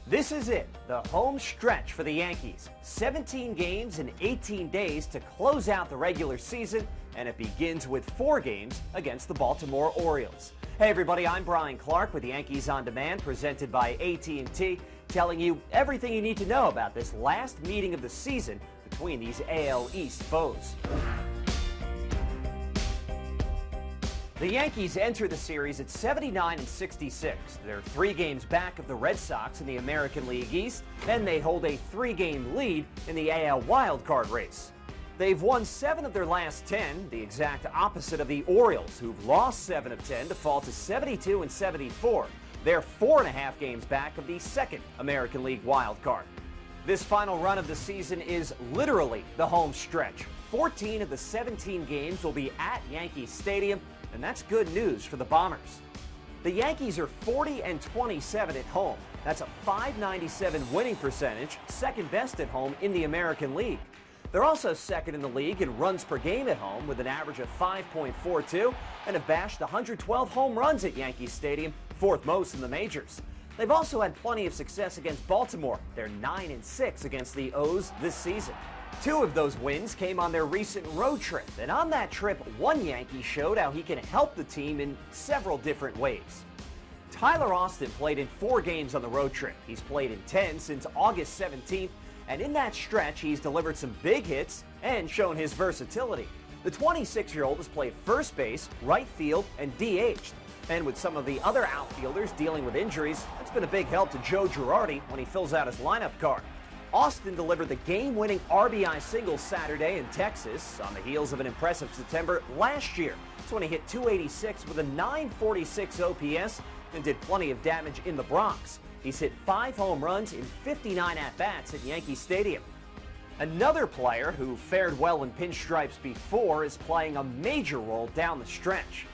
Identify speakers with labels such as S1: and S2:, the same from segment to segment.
S1: This is it, the home stretch for the Yankees. 17 games in 18 days to close out the regular season, and it begins with 4 games against the Baltimore Orioles. Hey everybody, I'm Brian Clark with Yankees On Demand, presented by AT&T, telling you everything you need to know about this last meeting of the season between these AL East foes. The Yankees enter the series at 79-66. They're 3 games back of the Red Sox in the American League East, and they hold a 3-game lead in the AL wildcard race. They've won 7 of their last 10, the exact opposite of the Orioles, who've lost 7 of 10 to fall to 72-74. They're 4.5 games back of the 2nd American League wildcard. This final run of the season is literally the home stretch. 14 of the 17 games will be at Yankee Stadium, and that's good news for the Bombers. The Yankees are 40-27 at home. That's a .597 winning percentage, second best at home in the American League. They're also second in the league in runs per game at home with an average of 5.42 and have bashed 112 home runs at Yankee Stadium, 4th most in the majors. They've also had plenty of success against Baltimore. They're 9-6 against the O's this season. 2 of those wins came on their recent road trip, and on that trip, one Yankee showed how he can help the team in several different ways. Tyler Austin played in 4 games on the road trip. He's played in 10 since August 17th, and in that stretch, he's delivered some big hits and shown his versatility. The 26-year-old has played first base, right field, and DH'd. And with some of the other outfielders dealing with injuries, that's been a big help to Joe Girardi when he fills out his lineup card. Austin delivered the game-winning RBI single Saturday in Texas on the heels of an impressive September last year. That's when he hit .286 with a .946 OPS and did plenty of damage in the Bronx. He's hit 5 home runs in 59 at-bats at Yankee Stadium. Another player who fared well in pinstripes before is playing a major role down the stretch.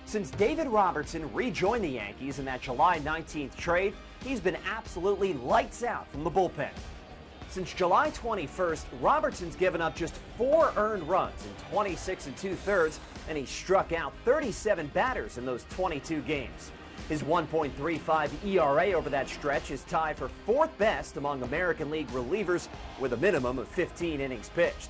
S1: Since David Robertson rejoined the Yankees in that July 19th trade, he's been absolutely lights out from the bullpen. Since July 21st, Robertson's given up just 4 earned runs in 26 2/3, and he struck out 37 batters in those 22 games. His 1.35 ERA over that stretch is tied for 4th best among American League relievers with a minimum of 15 innings pitched.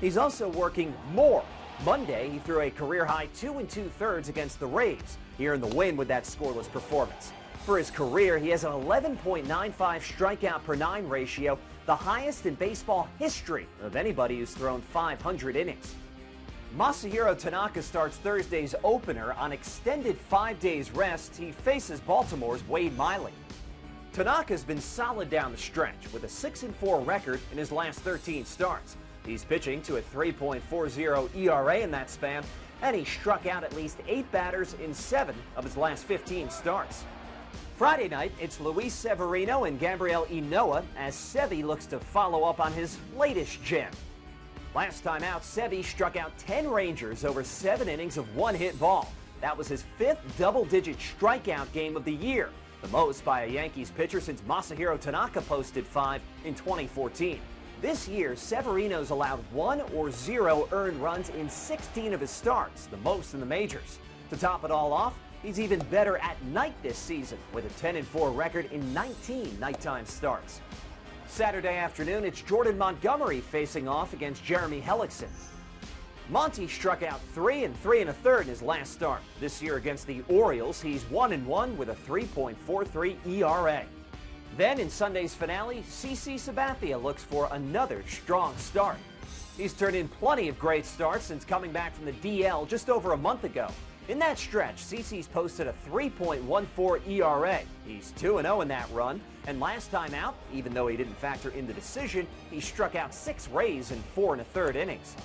S1: He's also working more. Monday, he threw a career-high 2 2/3 against the Rays. He earned the win with that scoreless performance. For his career, he has an 11.95 strikeout per 9 ratio, the highest in baseball history of anybody who's thrown 500 innings. Masahiro Tanaka starts Thursday's opener on extended 5 days rest. He faces Baltimore's Wade Miley. Tanaka's been solid down the stretch with a 6-4 record in his last 13 starts. He's pitching to a 3.40 ERA in that span, and he struck out at least 8 batters in 7 of his last 15 starts. Friday night, it's Luis Severino and Gabriel Ynoa as Sevy looks to follow up on his latest gem. Last time out, Sevy struck out 10 Rangers over 7 innings of 1-hit ball. That was his 5th double-digit strikeout game of the year, the most by a Yankees pitcher since Masahiro Tanaka posted 5 in 2014. This year, Severino's allowed 1 or 0 earned runs in 16 of his starts, the most in the majors. To top it all off, he's even better at night this season with a 10-4 record in 19 nighttime starts. Saturday afternoon, it's Jordan Montgomery facing off against Jeremy Hellickson. Monty struck out 3 3 1/3 in his last start. This year against the Orioles, he's 1-1 with a 3.43 ERA. Then in Sunday's finale, CC Sabathia looks for another strong start. He's turned in plenty of great starts since coming back from the DL just over a month ago. In that stretch, CC's posted a 3.14 ERA. He's 2-0 in that run, and last time out, even though he didn't factor in the decision, he struck out 6 Rays in 4 1/3 innings.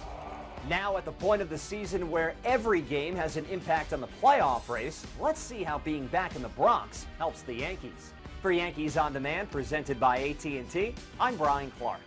S1: Now at the point of the season where every game has an impact on the playoff race, let's see how being back in the Bronx helps the Yankees. For Yankees On Demand, presented by AT&T, I'm Brian Clark.